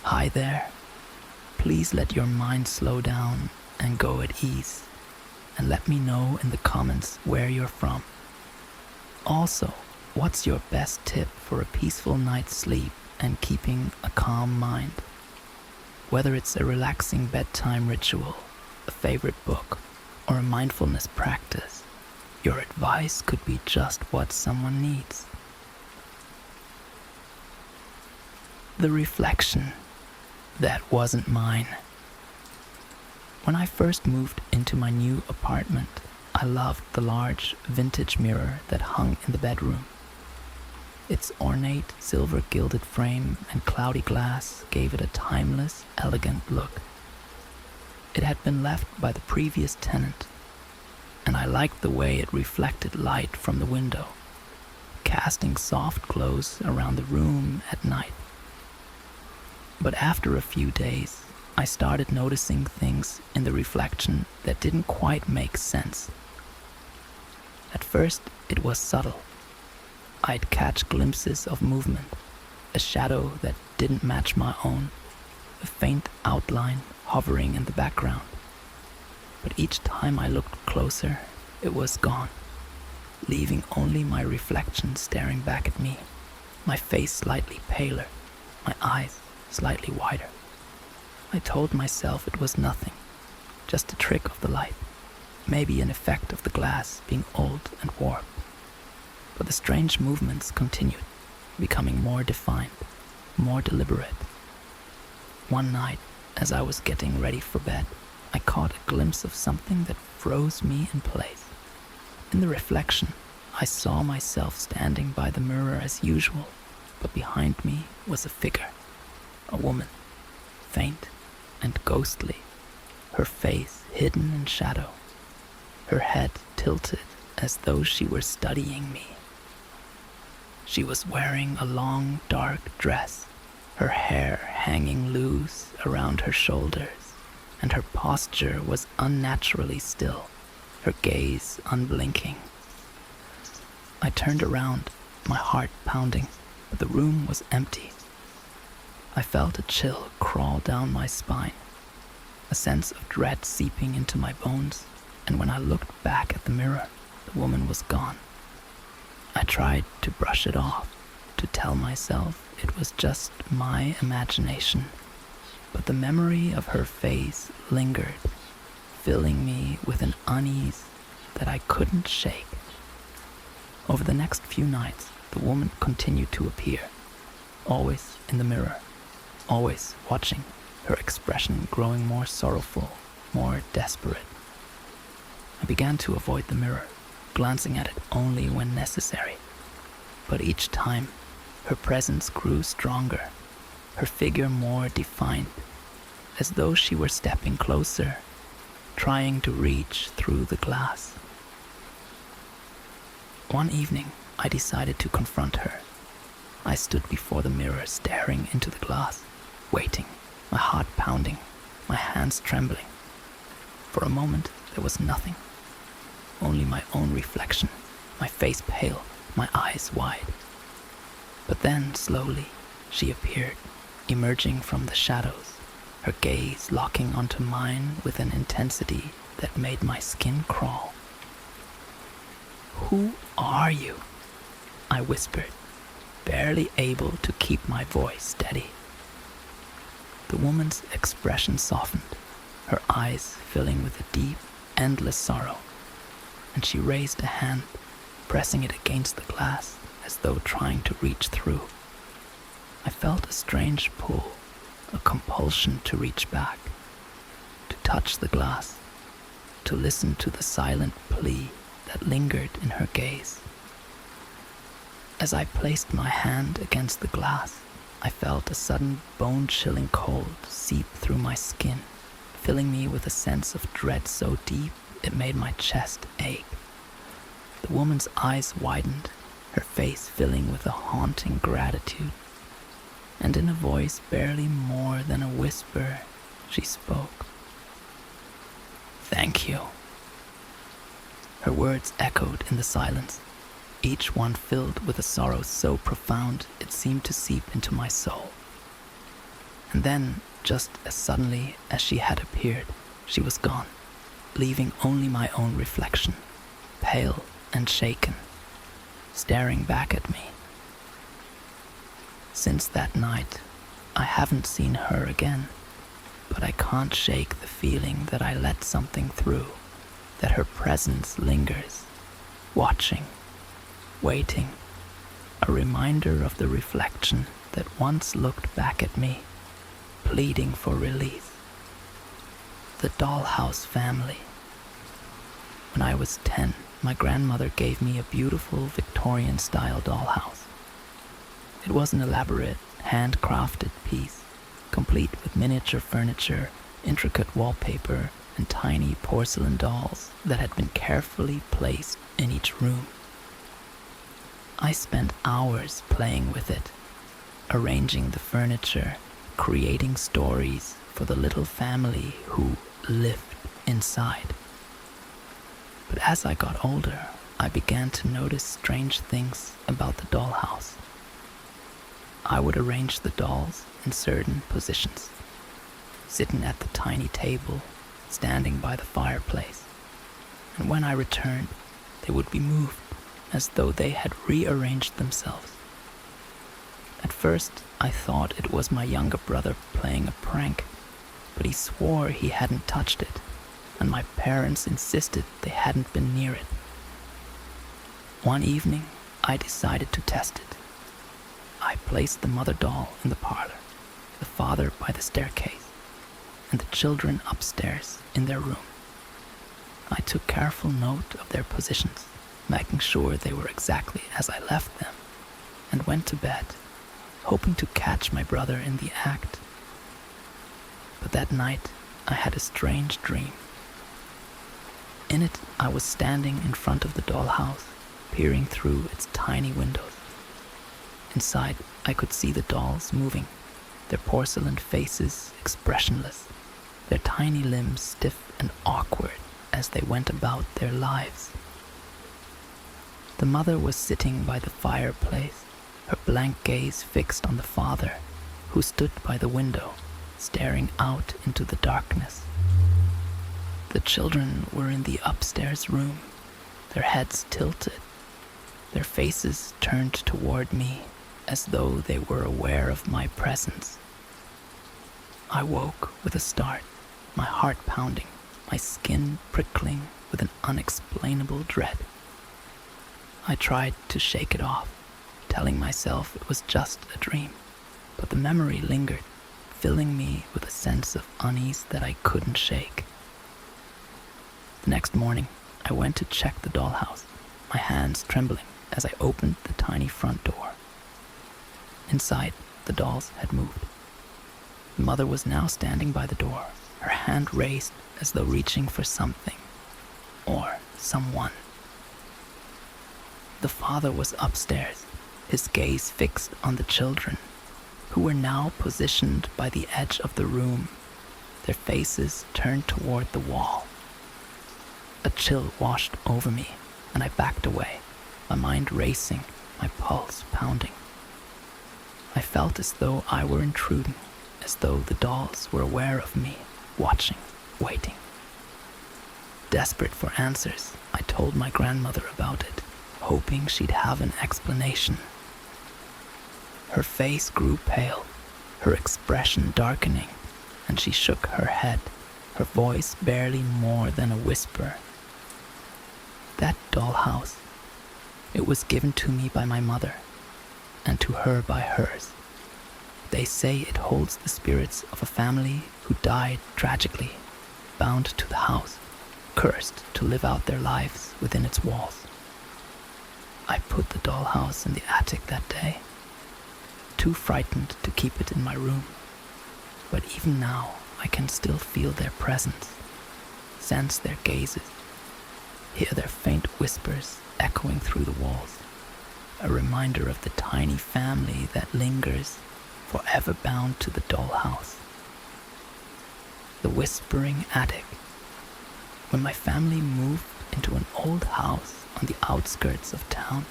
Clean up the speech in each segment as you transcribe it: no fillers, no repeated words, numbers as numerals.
Hi there. Please let your mind slow down and go at ease, and let me know in the comments where you're from. Also, what's your best tip for a peaceful night's sleep and keeping a calm mind? Whether it's a relaxing bedtime ritual, a favorite book, or a mindfulness practice, your advice could be just what someone needs. The reflection. That wasn't mine. When I first moved into my new apartment, I loved the large vintage mirror that hung in the bedroom. Its ornate silver gilded frame and cloudy glass gave it a timeless, elegant look. It had been left by the previous tenant, and I liked the way it reflected light from the window, casting soft glows around the room at night. But after a few days, I started noticing things in the reflection that didn't quite make sense. At first, it was subtle. I'd catch glimpses of movement, a shadow that didn't match my own, a faint outline hovering in the background. But each time I looked closer, it was gone, leaving only my reflection staring back at me, my face slightly paler, my eyes slightly wider. I told myself it was nothing, just a trick of the light, maybe an effect of the glass being old and warped. But the strange movements continued, becoming more defined, more deliberate. One night, as I was getting ready for bed, I caught a glimpse of something that froze me in place. In the reflection, I saw myself standing by the mirror as usual, but behind me was a figure. A woman, faint and ghostly, her face hidden in shadow, her head tilted as though she were studying me. She was wearing a long, dark dress, her hair hanging loose around her shoulders, and her posture was unnaturally still, her gaze unblinking. I turned around, my heart pounding, but the room was empty. I felt a chill crawl down my spine, a sense of dread seeping into my bones, and when I looked back at the mirror, the woman was gone. I tried to brush it off, to tell myself it was just my imagination, but the memory of her face lingered, filling me with an unease that I couldn't shake. Over the next few nights, the woman continued to appear, always in the mirror, always watching, her expression growing more sorrowful, more desperate. I began to avoid the mirror, glancing at it only when necessary. But each time, her presence grew stronger, her figure more defined, as though she were stepping closer, trying to reach through the glass. One evening, I decided to confront her. I stood before the mirror, staring into the glass, waiting, my heart pounding, my hands trembling. For a moment, there was nothing. Only my own reflection, my face pale, my eyes wide. But then, slowly, she appeared, emerging from the shadows, her gaze locking onto mine with an intensity that made my skin crawl. "Who are you?" I whispered, barely able to keep my voice steady. The woman's expression softened, her eyes filling with a deep, endless sorrow, and she raised a hand, pressing it against the glass as though trying to reach through. I felt a strange pull, a compulsion to reach back, to touch the glass, to listen to the silent plea that lingered in her gaze. As I placed my hand against the glass, I felt a sudden bone-chilling cold seep through my skin, filling me with a sense of dread so deep it made my chest ache. The woman's eyes widened, her face filling with a haunting gratitude, and in a voice barely more than a whisper, she spoke. "Thank you." Her words echoed in the silence, each one filled with a sorrow so profound it seemed to seep into my soul. And then, just as suddenly as she had appeared, she was gone, leaving only my own reflection, pale and shaken, staring back at me. Since that night, I haven't seen her again, but I can't shake the feeling that I let something through, that her presence lingers, watching, waiting, a reminder of the reflection that once looked back at me, pleading for release. The dollhouse family. When I was 10, my grandmother gave me a beautiful Victorian-style dollhouse. It was an elaborate, handcrafted piece, complete with miniature furniture, intricate wallpaper, and tiny porcelain dolls that had been carefully placed in each room. I spent hours playing with it, arranging the furniture, creating stories for the little family who lived inside. But as I got older, I began to notice strange things about the dollhouse. I would arrange the dolls in certain positions, sitting at the tiny table, standing by the fireplace, and when I returned, they would be moved as though they had rearranged themselves. At first, I thought it was my younger brother playing a prank, but he swore he hadn't touched it, and my parents insisted they hadn't been near it. One evening, I decided to test it. I placed the mother doll in the parlor, the father by the staircase, and the children upstairs in their room. I took careful note of their positions, making sure they were exactly as I left them, and went to bed, hoping to catch my brother in the act. But that night, I had a strange dream. In it, I was standing in front of the dollhouse, peering through its tiny windows. Inside, I could see the dolls moving, their porcelain faces expressionless, their tiny limbs stiff and awkward as they went about their lives. The mother was sitting by the fireplace, her blank gaze fixed on the father, who stood by the window, staring out into the darkness. The children were in the upstairs room, their heads tilted, their faces turned toward me as though they were aware of my presence. I woke with a start, my heart pounding, my skin prickling with an unexplainable dread. I tried to shake it off, telling myself it was just a dream, but the memory lingered, filling me with a sense of unease that I couldn't shake. The next morning, I went to check the dollhouse, my hands trembling as I opened the tiny front door. Inside, the dolls had moved. The mother was now standing by the door, her hand raised as though reaching for something, or someone. The father was upstairs, his gaze fixed on the children, who were now positioned by the edge of the room, their faces turned toward the wall. A chill washed over me, and I backed away, my mind racing, my pulse pounding. I felt as though I were intruding, as though the dolls were aware of me, watching, waiting. Desperate for answers, I told my grandmother about it, hoping she'd have an explanation. Her face grew pale, her expression darkening, and she shook her head, her voice barely more than a whisper. That dollhouse, it was given to me by my mother, and to her by hers. They say it holds the spirits of a family who died tragically, bound to the house, cursed to live out their lives within its walls. I put the dollhouse in the attic that day, too frightened to keep it in my room. But even now, I can still feel their presence, sense their gazes, hear their faint whispers echoing through the walls, a reminder of the tiny family that lingers, forever bound to the dollhouse. The whispering attic. When my family moved into an old house on the outskirts of town,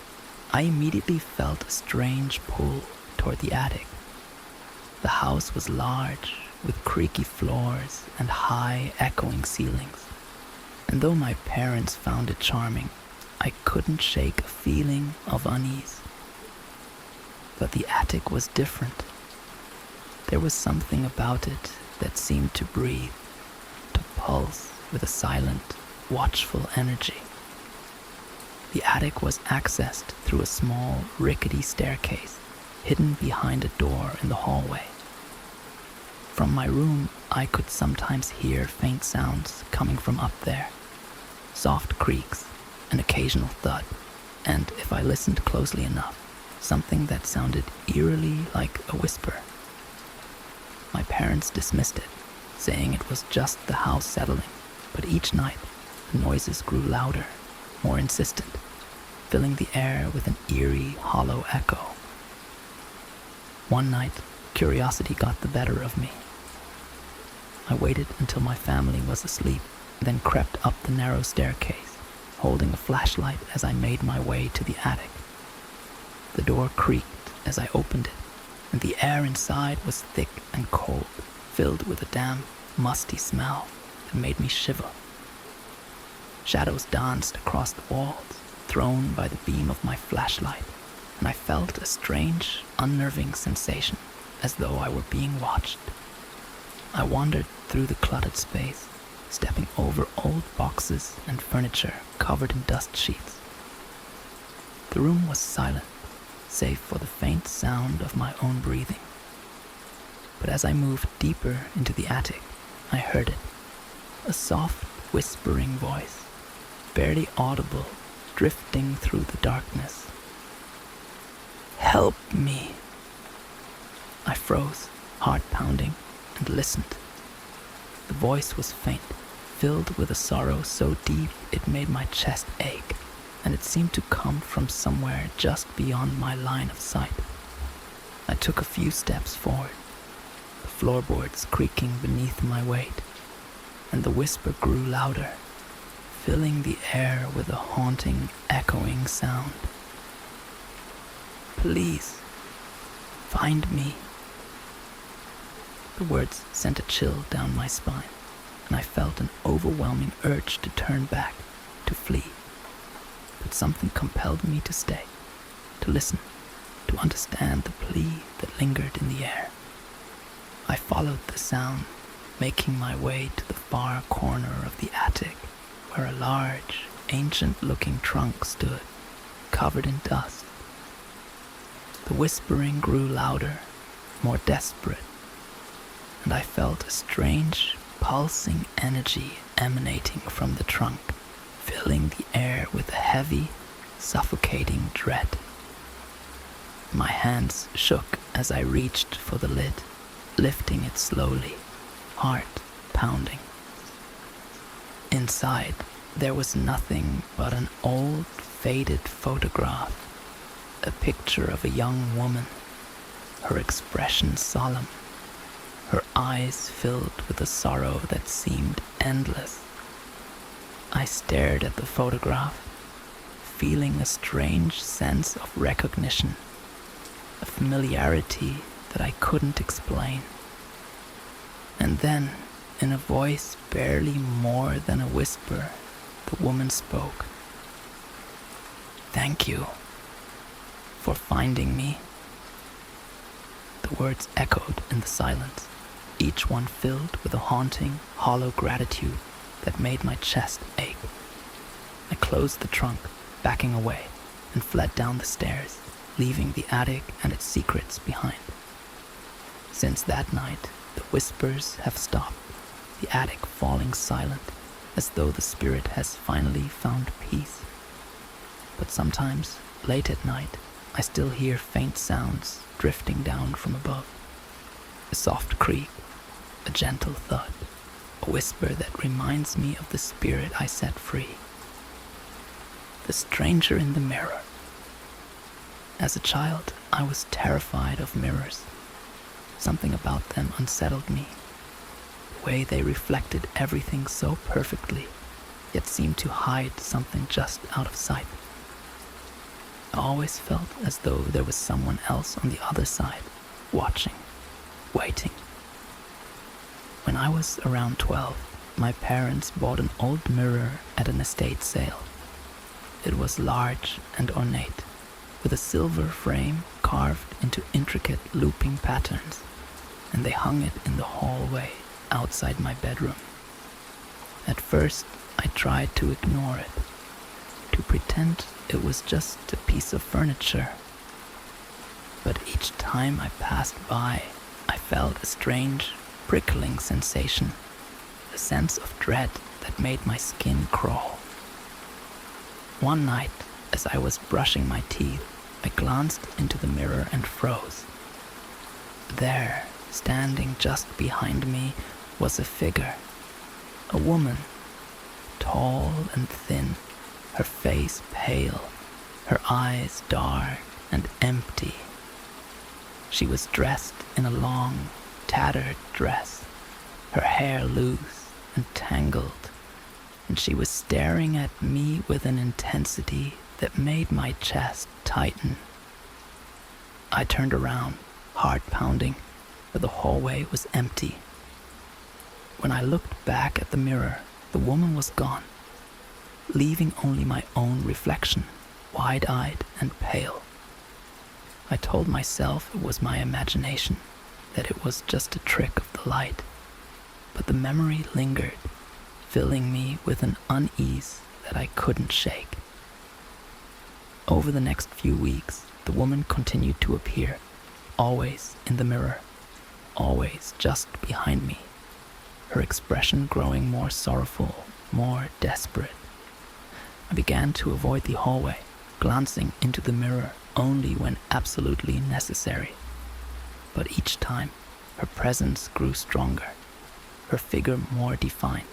I immediately felt a strange pull toward the attic. The house was large, with creaky floors and high, echoing ceilings. And though my parents found it charming, I couldn't shake a feeling of unease. But the attic was different. There was something about it that seemed to breathe, to pulse with a silent, watchful energy. The attic was accessed through a small, rickety staircase hidden behind a door in the hallway. From my room, I could sometimes hear faint sounds coming from up there, soft creaks, an occasional thud, and if I listened closely enough, something that sounded eerily like a whisper. My parents dismissed it, saying it was just the house settling, but each night the noises grew louder, more insistent, filling the air with an eerie, hollow echo. One night, curiosity got the better of me. I waited until my family was asleep, then crept up the narrow staircase, holding a flashlight as I made my way to the attic. The door creaked as I opened it, and the air inside was thick and cold, filled with a damp, musty smell that made me shiver. Shadows danced across the walls, thrown by the beam of my flashlight, and I felt a strange, unnerving sensation, as though I were being watched. I wandered through the cluttered space, stepping over old boxes and furniture covered in dust sheets. The room was silent, save for the faint sound of my own breathing. But as I moved deeper into the attic, I heard it, a soft, whispering voice, barely audible, drifting through the darkness. "Help me!" I froze, heart pounding, and listened. The voice was faint, filled with a sorrow so deep it made my chest ache, and it seemed to come from somewhere just beyond my line of sight. I took a few steps forward, the floorboards creaking beneath my weight, and the whisper grew louder, filling the air with a haunting, echoing sound. "Please, find me." The words sent a chill down my spine, and I felt an overwhelming urge to turn back, to flee. But something compelled me to stay, to listen, to understand the plea that lingered in the air. I followed the sound, making my way to the far corner of the attic, where a large, ancient-looking trunk stood, covered in dust. The whispering grew louder, more desperate, and I felt a strange, pulsing energy emanating from the trunk, filling the air with a heavy, suffocating dread. My hands shook as I reached for the lid, lifting it slowly, heart pounding. Inside, there was nothing but an old, faded photograph, a picture of a young woman, her expression solemn, her eyes filled with a sorrow that seemed endless. I stared at the photograph, feeling a strange sense of recognition, a familiarity that I couldn't explain. And then, in a voice barely more than a whisper, the woman spoke. "Thank you for finding me." The words echoed in the silence, each one filled with a haunting, hollow gratitude that made my chest ache. I closed the trunk, backing away, and fled down the stairs, leaving the attic and its secrets behind. Since that night, the whispers have stopped, the attic falling silent, as though the spirit has finally found peace. But sometimes, late at night, I still hear faint sounds drifting down from above. A soft creak, a gentle thud, a whisper that reminds me of the spirit I set free. The stranger in the mirror. As a child, I was terrified of mirrors. Something about them unsettled me. The way they reflected everything so perfectly, yet seemed to hide something just out of sight. I always felt as though there was someone else on the other side, watching, waiting. When I was around 12, my parents bought an old mirror at an estate sale. It was large and ornate, with a silver frame carved into intricate looping patterns, and they hung it in the hallway outside my bedroom. At first, I tried to ignore it, to pretend it was just a piece of furniture. But each time I passed by, I felt a strange, prickling sensation, a sense of dread that made my skin crawl. One night, as I was brushing my teeth, I glanced into the mirror and froze. There, standing just behind me, was a figure, a woman, tall and thin, her face pale, her eyes dark and empty. She was dressed in a long, tattered dress, her hair loose and tangled, and she was staring at me with an intensity that made my chest tighten. I turned around, heart pounding, but the hallway was empty. When I looked back at the mirror, the woman was gone, leaving only my own reflection, wide-eyed and pale. I told myself it was my imagination, that it was just a trick of the light, but the memory lingered, filling me with an unease that I couldn't shake. Over the next few weeks, the woman continued to appear, always in the mirror, always just behind me, her expression growing more sorrowful, more desperate. I began to avoid the hallway, glancing into the mirror only when absolutely necessary. But each time, her presence grew stronger, her figure more defined,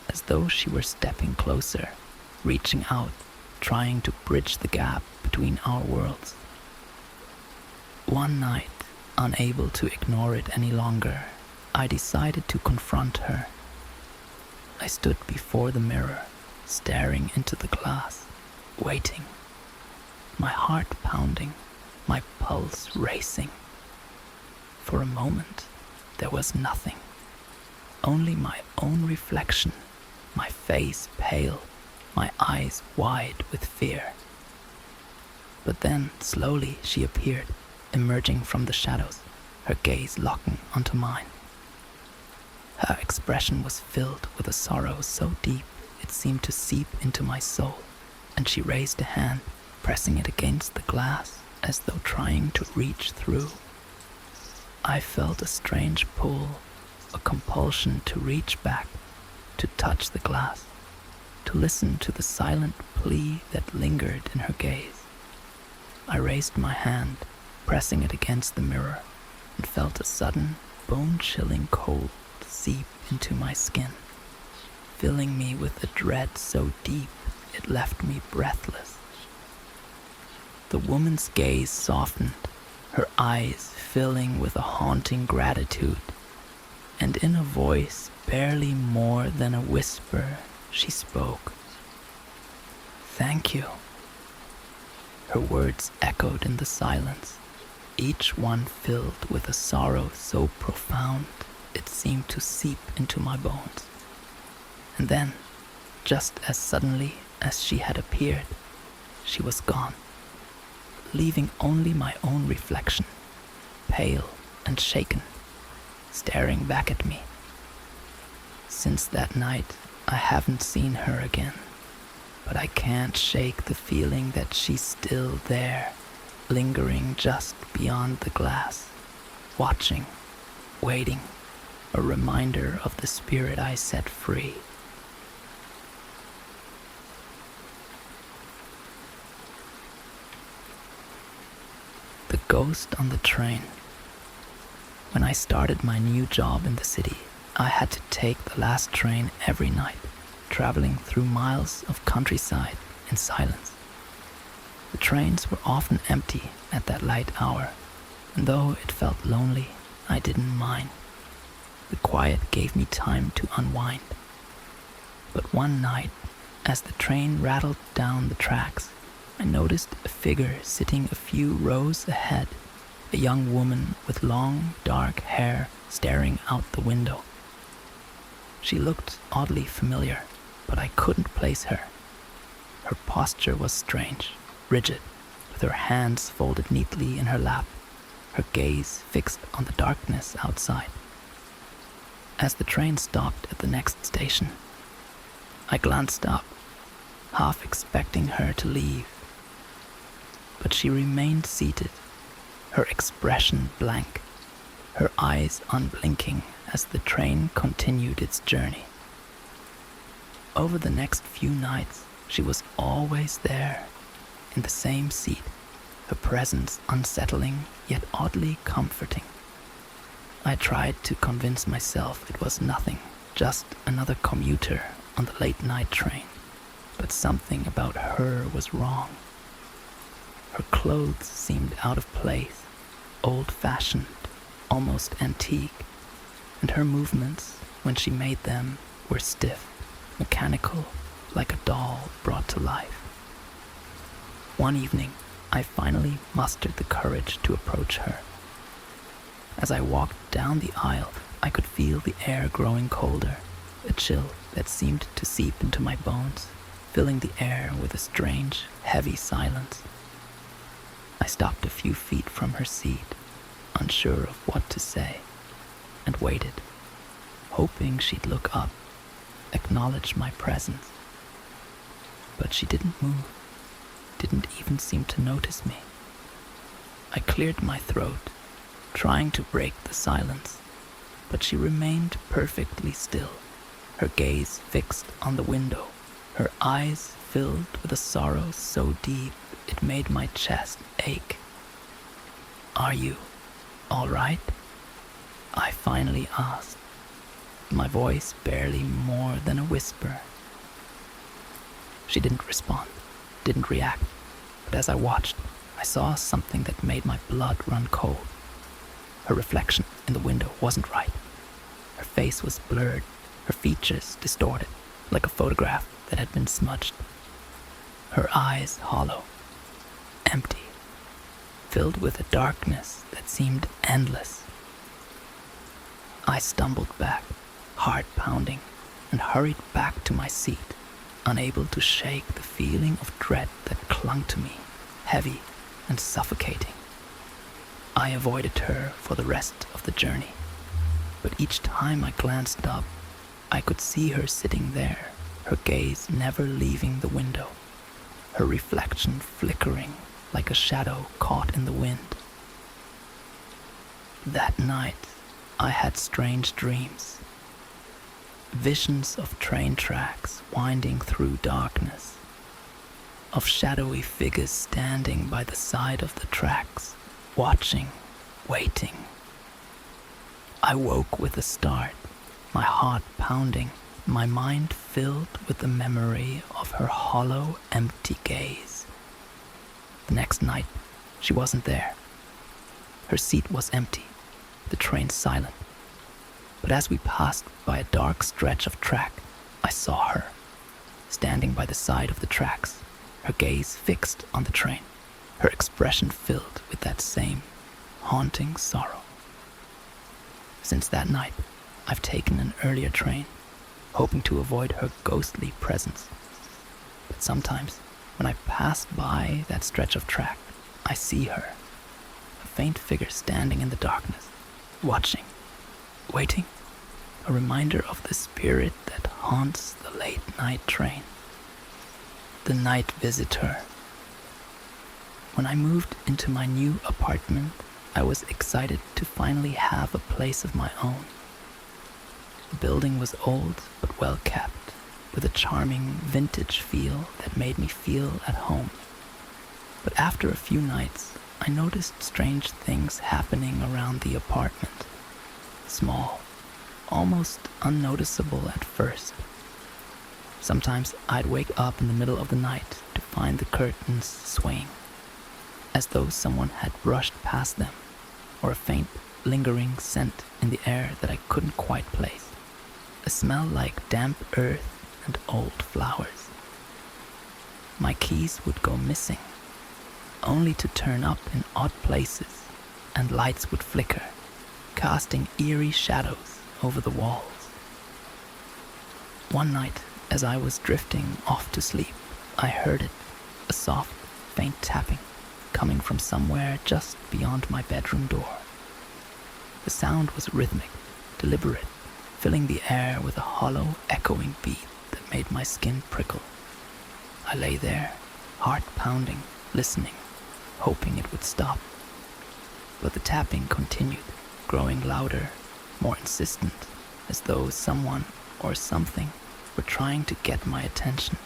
as though she were stepping closer, reaching out, trying to bridge the gap between our worlds. One night, unable to ignore it any longer, I decided to confront her. I stood before the mirror, staring into the glass, waiting, my heart pounding, my pulse racing. For a moment, there was nothing, only my own reflection, my face pale, my eyes wide with fear. But then, slowly, she appeared, emerging from the shadows, her gaze locking onto mine. Her expression was filled with a sorrow so deep it seemed to seep into my soul, and she raised a hand, pressing it against the glass as though trying to reach through. I felt a strange pull, a compulsion to reach back, to touch the glass, to listen to the silent plea that lingered in her gaze. I raised my hand, pressing it against the mirror, and felt a sudden, bone-chilling cold seep into my skin, filling me with a dread so deep it left me breathless. The woman's gaze softened, her eyes filling with a haunting gratitude, and in a voice barely more than a whisper, she spoke. "Thank you." Her words echoed in the silence, each one filled with a sorrow so profound it seemed to seep into my bones. And then, just as suddenly as she had appeared, she was gone, leaving only my own reflection, pale and shaken, staring back at me. Since that night, I haven't seen her again, but I can't shake the feeling that she's still there, lingering just beyond the glass, watching, waiting, a reminder of the spirit I set free. The ghost on the train. When I started my new job in the city, I had to take the last train every night, traveling through miles of countryside in silence. The trains were often empty at that late hour, and though it felt lonely, I didn't mind. The quiet gave me time to unwind. But one night, as the train rattled down the tracks, I noticed a figure sitting a few rows ahead, a young woman with long, dark hair staring out the window. She looked oddly familiar, but I couldn't place her. Her posture was strange, rigid, with her hands folded neatly in her lap, her gaze fixed on the darkness outside. As the train stopped at the next station, I glanced up, half expecting her to leave. But she remained seated, her expression blank, her eyes unblinking as the train continued its journey. Over the next few nights, she was always there, in the same seat, her presence unsettling yet oddly comforting. I tried to convince myself it was nothing, just another commuter on the late-night train, but something about her was wrong. Her clothes seemed out of place, old-fashioned, almost antique, and her movements, when she made them, were stiff, mechanical, like a doll brought to life. One evening, I finally mustered the courage to approach her. As I walked down the aisle, I could feel the air growing colder, a chill that seemed to seep into my bones, filling the air with a strange, heavy silence. I stopped a few feet from her seat, unsure of what to say, and waited, hoping she'd look up, acknowledge my presence. But she didn't move, didn't even seem to notice me. I cleared my throat, trying to break the silence, but she remained perfectly still, her gaze fixed on the window, her eyes filled with a sorrow so deep it made my chest ache. "Are you all right?" I finally asked, my voice barely more than a whisper. She didn't respond, didn't react, but as I watched, I saw something that made my blood run cold. Her reflection in the window wasn't right. Her face was blurred, her features distorted, like a photograph that had been smudged. Her eyes hollow, empty, filled with a darkness that seemed endless. I stumbled back, heart pounding, and hurried back to my seat, unable to shake the feeling of dread that clung to me, heavy and suffocating. I avoided her for the rest of the journey, but each time I glanced up, I could see her sitting there, her gaze never leaving the window, her reflection flickering like a shadow caught in the wind. That night, I had strange dreams. Visions of train tracks winding through darkness, of shadowy figures standing by the side of the tracks, watching, waiting. I woke with a start, my heart pounding, my mind filled with the memory of her hollow, empty gaze. The next night, she wasn't there. Her seat was empty, the train silent. But as we passed by a dark stretch of track, I saw her, standing by the side of the tracks, her gaze fixed on the train, her expression filled with that same haunting sorrow. Since that night, I've taken an earlier train, hoping to avoid her ghostly presence. But sometimes, when I pass by that stretch of track, I see her, a faint figure standing in the darkness, watching, waiting, a reminder of the spirit that haunts the late-night train. The night visitor. When I moved into my new apartment, I was excited to finally have a place of my own. The building was old but well kept, with a charming vintage feel that made me feel at home. But after a few nights, I noticed strange things happening around the apartment. Small, almost unnoticeable at first. Sometimes I'd wake up in the middle of the night to find the curtains swaying, as though someone had brushed past them, or a faint, lingering scent in the air that I couldn't quite place. A smell like damp earth and old flowers. My keys would go missing, only to turn up in odd places, and lights would flicker, casting eerie shadows over the walls. One night, as I was drifting off to sleep, I heard it, a soft, faint tapping, coming from somewhere just beyond my bedroom door. The sound was rhythmic, deliberate, filling the air with a hollow, echoing beat that made my skin prickle. I lay there, heart pounding, listening, hoping it would stop. But the tapping continued, growing louder, more insistent, as though someone or something were trying to get my attention.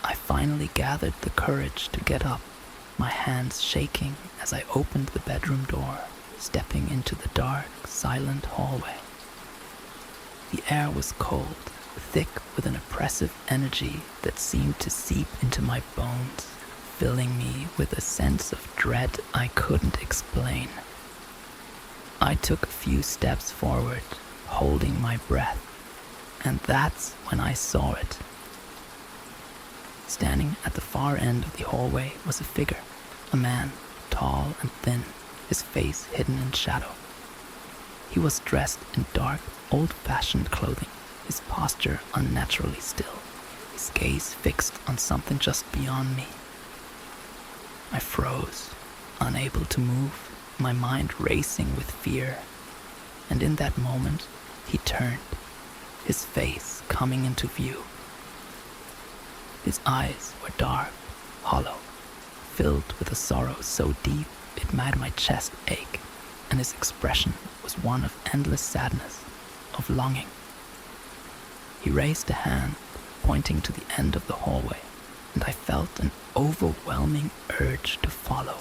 I finally gathered the courage to get up, my hands shaking as I opened the bedroom door, stepping into the dark, silent hallway. The air was cold, thick with an oppressive energy that seemed to seep into my bones, filling me with a sense of dread I couldn't explain. I took a few steps forward, holding my breath, and that's when I saw it. Standing at the far end of the hallway was a figure, a man, tall and thin, his face hidden in shadow. He was dressed in dark, old-fashioned clothing, his posture unnaturally still, his gaze fixed on something just beyond me. I froze, unable to move, my mind racing with fear. And in that moment, he turned, his face coming into view. His eyes were dark, hollow, filled with a sorrow so deep it made my chest ache, and his expression was one of endless sadness, of longing. He raised a hand, pointing to the end of the hallway, and I felt an overwhelming urge to follow,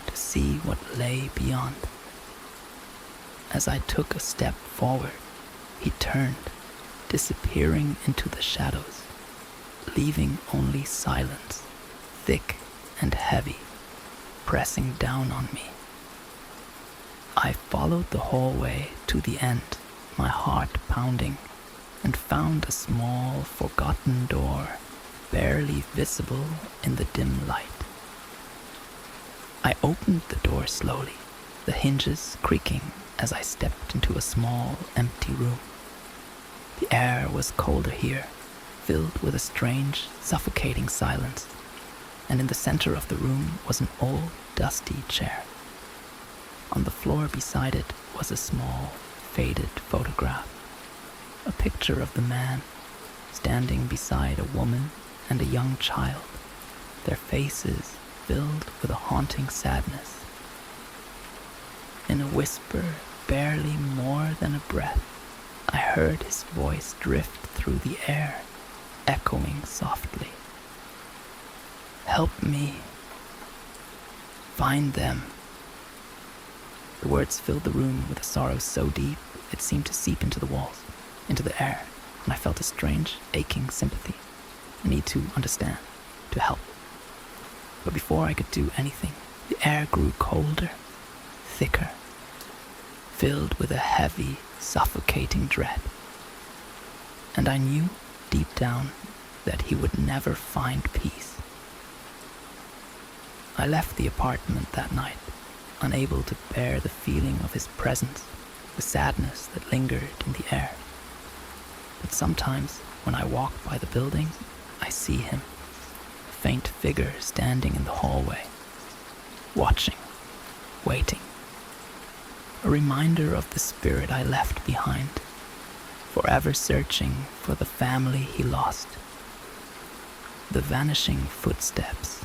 to see what lay beyond. As I took a step forward, he turned, disappearing into the shadows, leaving only silence, thick and heavy, pressing down on me. I followed the hallway to the end, my heart pounding, and found a small, forgotten door, barely visible in the dim light. I opened the door slowly, the hinges creaking as I stepped into a small, empty room. The air was colder here, filled with a strange, suffocating silence, and in the center of the room was an old, dusty chair. On the floor beside it was a small, faded photograph, a picture of the man standing beside a woman and a young child, their faces filled with a haunting sadness. In a whisper, barely more than a breath, I heard his voice drift through the air, echoing softly. "Help me. Find them." The words filled the room with a sorrow so deep it seemed to seep into the walls, into the air, and I felt a strange, aching sympathy, a need to understand, to help. But before I could do anything, the air grew colder, thicker, filled with a heavy, suffocating dread. And I knew, deep down, that he would never find peace. I left the apartment that night, unable to bear the feeling of his presence, the sadness that lingered in the air. But sometimes, when I walk by the building, I see him, a faint figure standing in the hallway, watching, waiting. A reminder of the spirit I left behind, forever searching for the family he lost. The vanishing footsteps.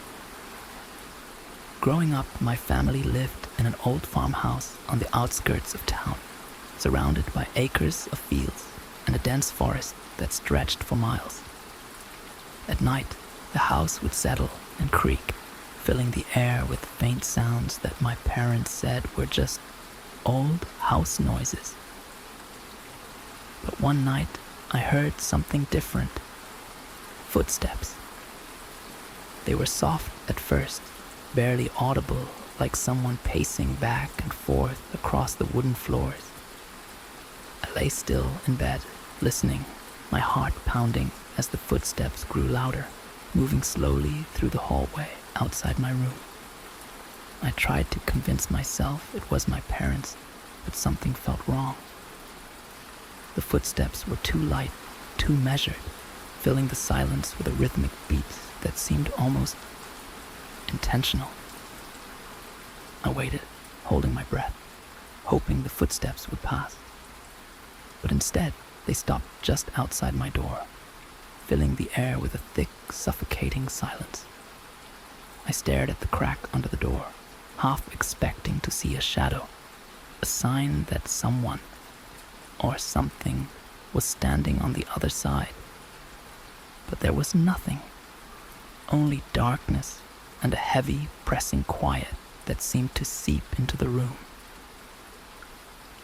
Growing up, my family lived in an old farmhouse on the outskirts of town, surrounded by acres of fields and a dense forest that stretched for miles. At night, the house would settle and creak, filling the air with faint sounds that my parents said were just old house noises. But one night, I heard something different. Footsteps. They were soft at first, barely audible, like someone pacing back and forth across the wooden floors. I lay still in bed, listening, my heart pounding as the footsteps grew louder, moving slowly through the hallway outside my room. I tried to convince myself it was my parents, but something felt wrong. The footsteps were too light, too measured, filling the silence with a rhythmic beat that seemed almost intentional. I waited, holding my breath, hoping the footsteps would pass. But instead, they stopped just outside my door, filling the air with a thick, suffocating silence. I stared at the crack under the door, half expecting to see a shadow, a sign that someone or something was standing on the other side. But there was nothing, only darkness and a heavy, pressing quiet that seemed to seep into the room.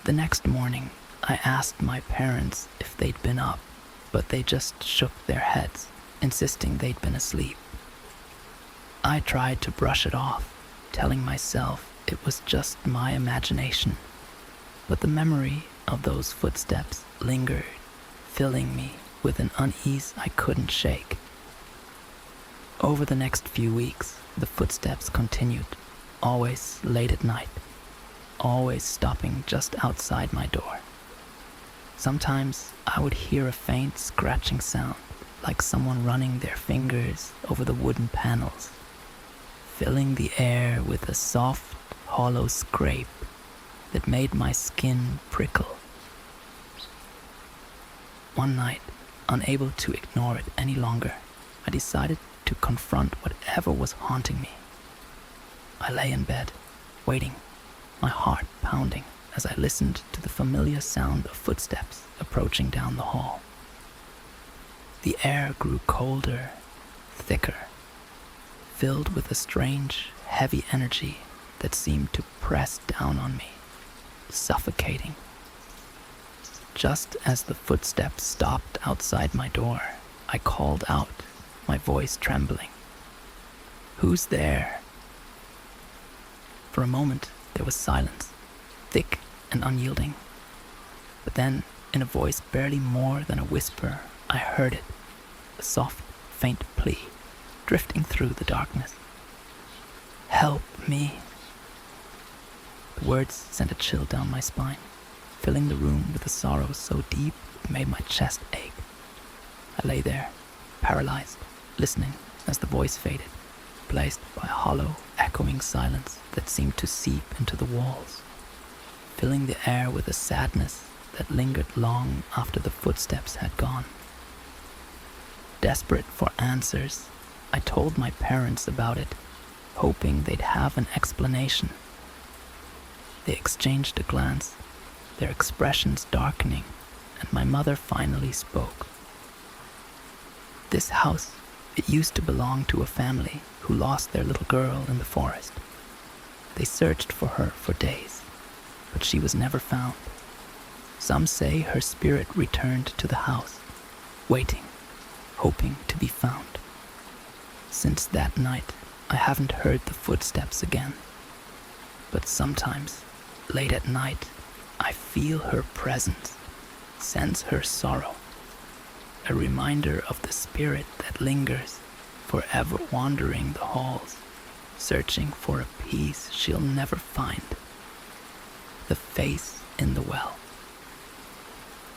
The next morning, I asked my parents if they'd been up, but they just shook their heads, insisting they'd been asleep. I tried to brush it off, telling myself it was just my imagination, but the memory of those footsteps lingered, filling me with an unease I couldn't shake. Over the next few weeks, the footsteps continued, always late at night, always stopping just outside my door. Sometimes I would hear a faint scratching sound, like someone running their fingers over the wooden panels, filling the air with a soft, hollow scrape that made my skin prickle. One night, unable to ignore it any longer, I decided to confront whatever was haunting me. I lay in bed, waiting, my heart pounding as I listened to the familiar sound of footsteps approaching down the hall. The air grew colder, thicker, filled with a strange, heavy energy that seemed to press down on me, suffocating. Just as the footsteps stopped outside my door, I called out, my voice trembling. "Who's there?" For a moment, there was silence, thick and unyielding. But then, in a voice barely more than a whisper, I heard it, a soft, faint plea, drifting through the darkness. "Help me." The words sent a chill down my spine, filling the room with a sorrow so deep it made my chest ache. I lay there, paralyzed, listening as the voice faded, replaced by a hollow, echoing silence that seemed to seep into the walls, filling the air with a sadness that lingered long after the footsteps had gone. Desperate for answers, I told my parents about it, hoping they'd have an explanation. They exchanged a glance, their expressions darkening, and my mother finally spoke. "This house, it used to belong to a family who lost their little girl in the forest. They searched for her for days, but she was never found. Some say her spirit returned to the house, waiting, hoping to be found. Since that night, I haven't heard the footsteps again. But sometimes, late at night, I feel her presence, sense her sorrow, a reminder of the spirit that lingers, forever wandering the halls, searching for a peace she'll never find. The face in the well."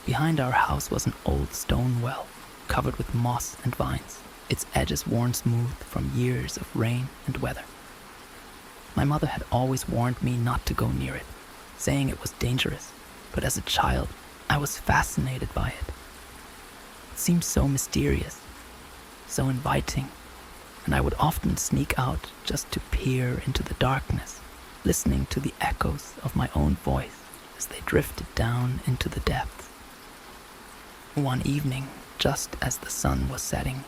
Behind our house was an old stone well, covered with moss and vines, its edges worn smooth from years of rain and weather. My mother had always warned me not to go near it, saying it was dangerous, but as a child, I was fascinated by it. It seemed so mysterious, so inviting, and I would often sneak out just to peer into the darkness, listening to the echoes of my own voice as they drifted down into the depths. One evening, just as the sun was setting,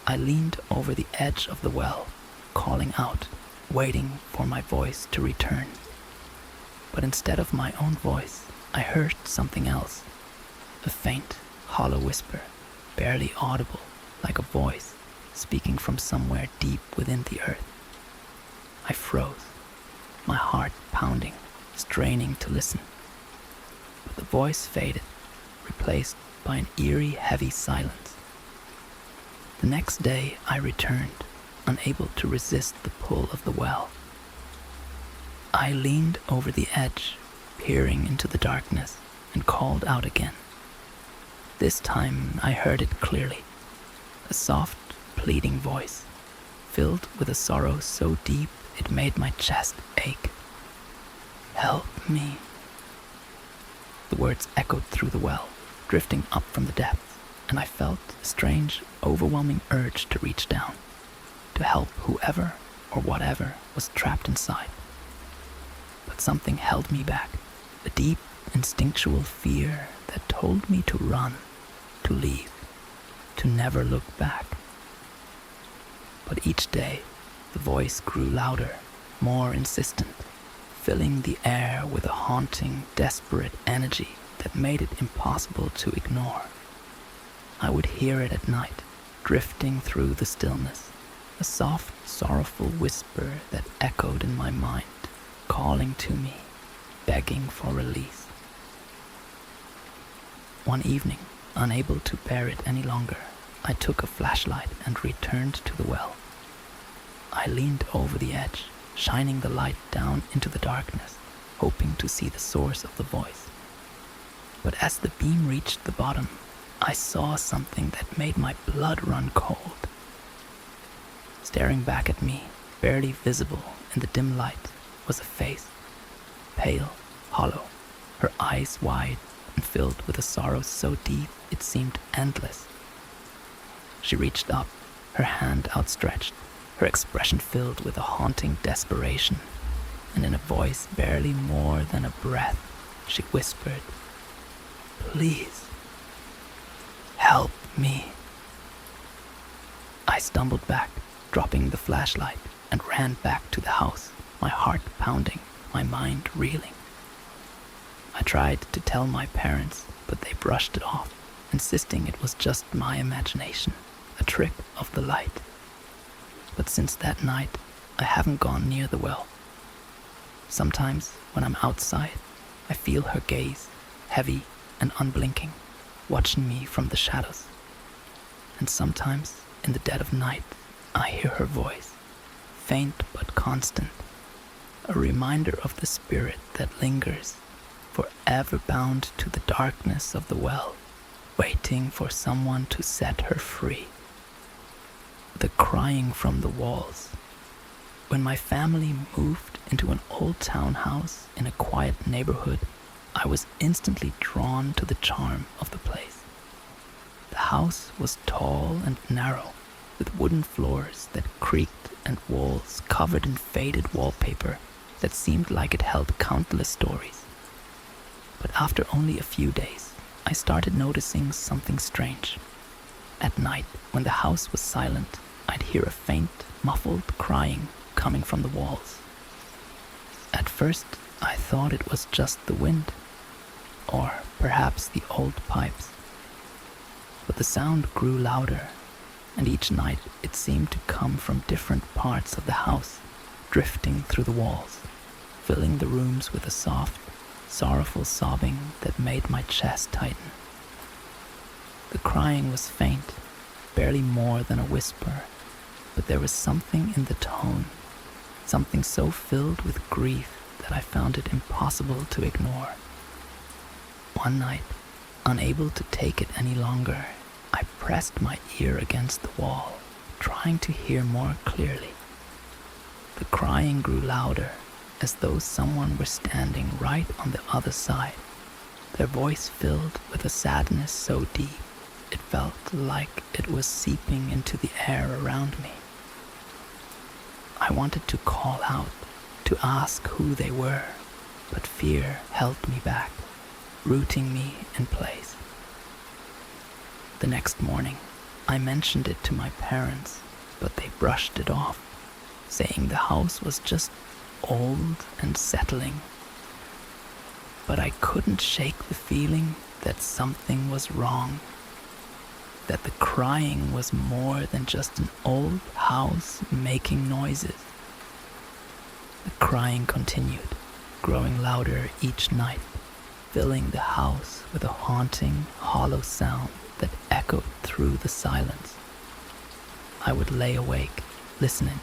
I leaned over the edge of the well, calling out, waiting for my voice to return. But instead of my own voice, I heard something else, a faint, hollow whisper, barely audible, like a voice speaking from somewhere deep within the earth. I froze, my heart pounding, straining to listen. But the voice faded, replaced by an eerie, heavy silence. The next day I returned, unable to resist the pull of the well. I leaned over the edge, peering into the darkness, and called out again. This time I heard it clearly, a soft, pleading voice, filled with a sorrow so deep it made my chest ache. Help me. The words echoed through the well, drifting up from the depths, and I felt a strange, overwhelming urge to reach down, to help whoever or whatever was trapped inside. But something held me back, a deep, instinctual fear that told me to run, to leave, to never look back. But each day, the voice grew louder, more insistent, filling the air with a haunting, desperate energy that made it impossible to ignore. I would hear it at night, drifting through the stillness, a soft, sorrowful whisper that echoed in my mind, calling to me, begging for release. One evening, unable to bear it any longer, I took a flashlight and returned to the well. I leaned over the edge, shining the light down into the darkness, hoping to see the source of the voice. But as the beam reached the bottom, I saw something that made my blood run cold. Staring back at me, barely visible in the dim light, was a face, pale, hollow, her eyes wide and filled with a sorrow so deep it seemed endless. She reached up, her hand outstretched, her expression filled with a haunting desperation, and in a voice barely more than a breath, she whispered, "Please, help me." I stumbled back, dropping the flashlight, and ran back to the house, my heart pounding, my mind reeling. I tried to tell my parents, but they brushed it off, insisting it was just my imagination, a trick of the light. But since that night, I haven't gone near the well. Sometimes, when I'm outside, I feel her gaze, heavy and unblinking, watching me from the shadows. And sometimes, in the dead of night, I hear her voice, faint but constant, a reminder of the spirit that lingers, forever bound to the darkness of the well, waiting for someone to set her free. The crying from the walls. When my family moved into an old townhouse in a quiet neighborhood, I was instantly drawn to the charm of the place. The house was tall and narrow, with wooden floors that creaked and walls covered in faded wallpaper that seemed like it held countless stories. But after only a few days, I started noticing something strange. At night, when the house was silent, I'd hear a faint, muffled crying coming from the walls. At first, I thought it was just the wind, or perhaps the old pipes. But the sound grew louder, and each night it seemed to come from different parts of the house, drifting through the walls, filling the rooms with a soft, sorrowful sobbing that made my chest tighten. The crying was faint, barely more than a whisper, but there was something in the tone, something so filled with grief that I found it impossible to ignore. One night, unable to take it any longer, I pressed my ear against the wall, trying to hear more clearly. The crying grew louder, as though someone were standing right on the other side, their voice filled with a sadness so deep it felt like it was seeping into the air around me. I wanted to call out, to ask who they were, but fear held me back, rooting me in place. The next morning, I mentioned it to my parents, but they brushed it off, saying the house was just old and settling. But I couldn't shake the feeling that something was wrong, that the crying was more than just an old house making noises. The crying continued, growing louder each night, filling the house with a haunting, hollow sound that echoed through the silence. I would lay awake, listening,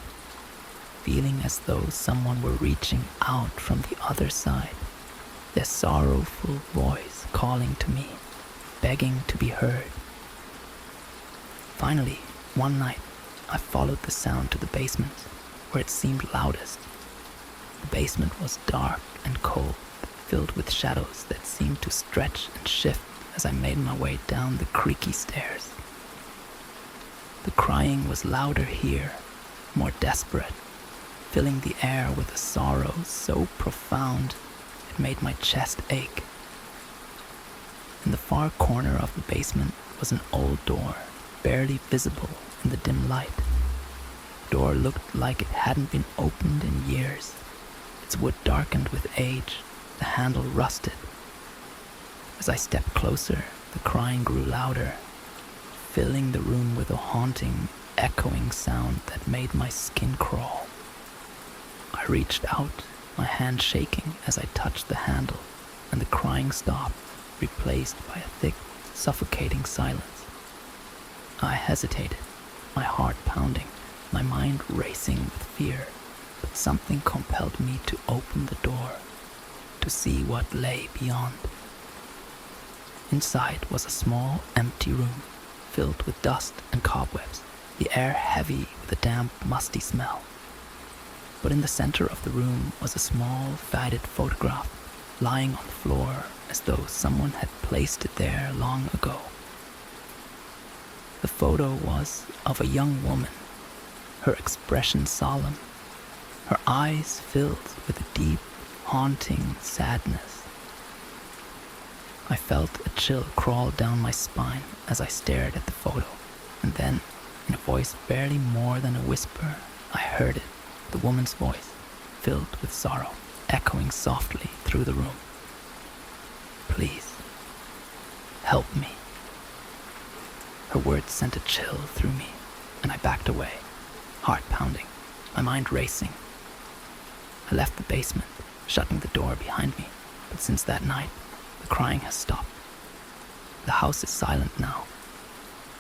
feeling as though someone were reaching out from the other side, their sorrowful voice calling to me, begging to be heard. Finally, one night, I followed the sound to the basement, where it seemed loudest. The basement was dark and cold, filled with shadows that seemed to stretch and shift as I made my way down the creaky stairs. The crying was louder here, more desperate, filling the air with a sorrow so profound it made my chest ache. In the far corner of the basement was an old door, barely visible in the dim light. The door looked like it hadn't been opened in years. Its wood darkened with age, the handle rusted. As I stepped closer, the crying grew louder, filling the room with a haunting, echoing sound that made my skin crawl. I reached out, my hand shaking as I touched the handle, and the crying stopped, replaced by a thick, suffocating silence. I hesitated, my heart pounding, my mind racing with fear, but something compelled me to open the door, to see what lay beyond. Inside was a small, empty room, filled with dust and cobwebs, the air heavy with a damp, musty smell. But in the center of the room was a small, faded photograph, lying on the floor as though someone had placed it there long ago. The photo was of a young woman, her expression solemn, her eyes filled with a deep, haunting sadness. I felt a chill crawl down my spine as I stared at the photo, and then, in a voice barely more than a whisper, I heard it, the woman's voice, filled with sorrow, echoing softly through the room. "Please, help me." Her words sent a chill through me, and I backed away, heart pounding, my mind racing. I left the basement, shutting the door behind me, but since that night, the crying has stopped. The house is silent now,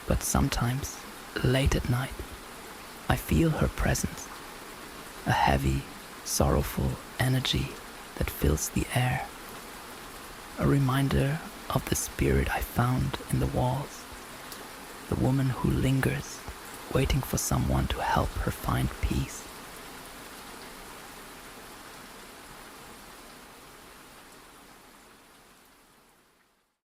but sometimes, late at night, I feel her presence, a heavy, sorrowful energy that fills the air, a reminder of the spirit I found in the walls, the woman who lingers, waiting for someone to help her find peace.